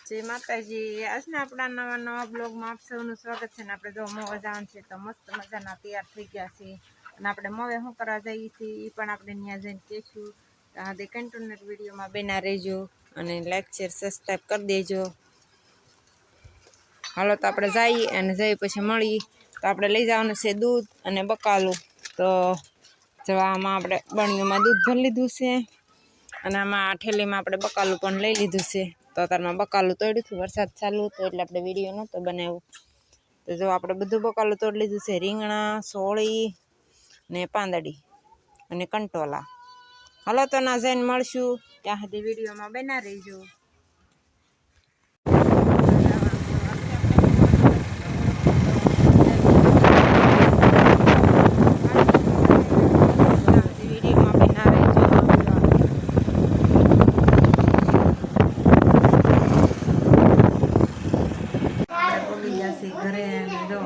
જય માતાજી। આજના આપણા નવા બ્લોગમાં આપ સૌનું સ્વાગત છે ને। આપણે જો મોવા જવાનું છે તો મસ્ત મજાના તૈયાર થઈ ગયા છે અને આપણે મોવે શું કરવા જઈએ છીએ એ પણ આપણે ત્યાં જઈને કહેશું। તો આ કન્ટિન્યુ વિડીયોમાં બના રહેજો અને લાઈક શેર સબસ્ક્રાઈબ કરી દેજો। હાલો તો આપણે જઈએ અને જઈ પછી મળીએ। તો આપણે લઈ જવાનું છે દૂધ અને બકાલું। તો જવામાં આપણે બરણીઓમાં દૂધ ભરી લીધું છે અને આમાં ઠેલીમાં આપણે બકાલું પણ લઈ લીધું છે। તો અત્યારમાં બકાલું તોડ્યું હતું, વરસાદ ચાલુ હતો એટલે આપણે વિડીયો નહોતો બનાવ્યો। તો જો આપણે બધું બકાલું તોડી લીધું છે, રીંગણા, સોળી ને પાંદડી અને કંટોલા। હાલો તો ના જઈને મળશું, ત્યાં સુધી વિડીયોમાં બના રહીજો। ઘરે જો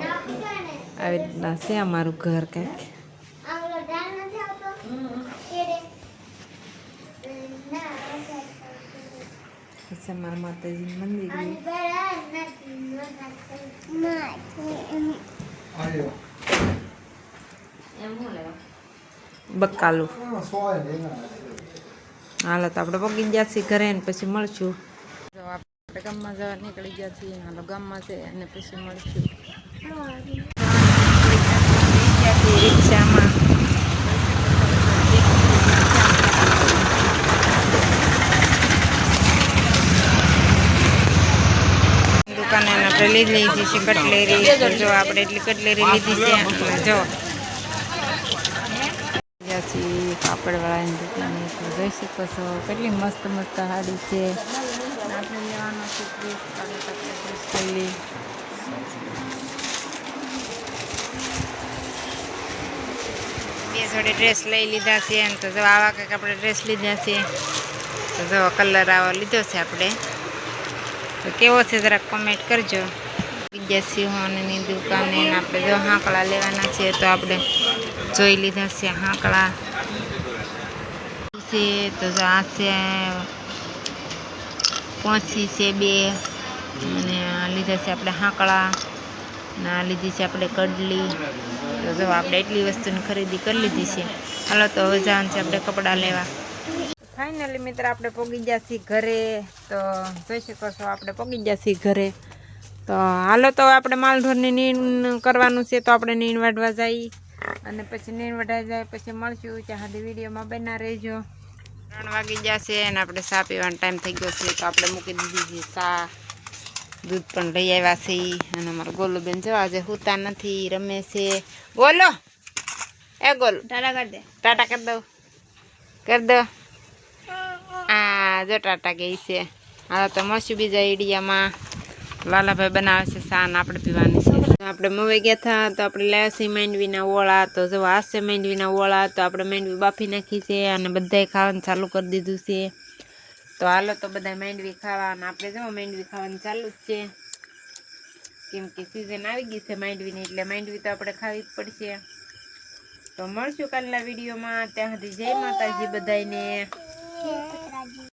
આવી રીતના છે અમારું ઘર કંઈક। પછી અમારા માતાજીનું મંદિર બકાલું। હાલો તો આપણે પગી ગયા છીએ ઘરે ને પછી મળશું। જો આપણે ગામમાં જવા નીકળી ગયા છીએ, હાલો ગામમાં છે અને પછી મળશું। રિક્ષામાં દુકાને આપણે લીધી છે કટલેરી। જો આપણે એટલી કટલેરી લીધી છે અને જો કાપડવાળાની દુકાને તો જોઈ શકો છો કેટલી મસ્ત મસ્ત સાડી છે। આપણે લેવાનો છે ડ્રેસ, લઈ બે જોડે ડ્રેસ લઈ લીધા છે તો જો આવા કંઈક આપણે ડ્રેસ લીધા છે। તો જો કલર આવો લીધો છે આપણે, તો કેવો છે જરાક કોમેન્ટ કરજો। બીજા સિંહોની દુકાને આપણે જો હાંકળા લેવાના છે તો આપણે જોઈ લીધા છે હાંકળા છે। તો જો આ છે પોંછી છે બે અને લીધા છે આપણે હાંકળા ના લીધી છે આપણે કડલી। તો જો આપણે એટલી વસ્તુની ખરીદી કરી લીધી છે। હાલો તો હવે જવાનું છે આપણે કપડાં લેવા। ફાઇનલી મિત્ર આપણે પહોંચી ગયા છીએ ઘરે। તો જોઈ શકો છો આપણે પહોંચી ગયા છીએ ઘરે। તો હાલો તો આપણે માલઢોરની નીણ કરવાનું છે તો આપણે નીણ વાઢવા જઈએ અને પછી નીણ વઢાઈ જાય પછી મળશું, ત્યાં સુધી વિડીયોમાં બના રહેજો। 3 વાગી ગયા છે અને આપણે ચા પીવાનો ટાઈમ થઈ ગયો છે તો આપણે મૂકી દીધી છે ચા, દૂધ પણ લઈ આવ્યા છે અને અમારા ગોલુબેન જો આજે સૂતા નથી, રમે છે। બોલો એ ગોલું ટાટા કરી દે, ટાટા કરી દઉં, કરી દો। આ જો ટાટા ગઈ છે। હા તો મળશું બીજા આઈડિયામાં। લાલાભાઈ બનાવે છે ચા ને આપણે પીવાની છે। આપણે મવે ગયા હતા તો આપણે લાવ્યા છીએ માંડવીના ઓળા। તો જો આ છે માંડવીના ઓળા। તો આપણે માંડવી બાફી નાખી છે અને બધાએ ખાવાનું ચાલુ કરી દીધું છે। તો હાલો તો બધા માંડવી ખાવા અને આપણે જો માંડવી ખાવાનું ચાલુ જ છે, કેમ કે સિઝન આવી ગઈ છે માંડવીની એટલે માંડવી તો આપણે ખાવી જ પડશે। તો મળશું કાલના વિડીયોમાં, ત્યાં સુધી જય માતાજી બધાને।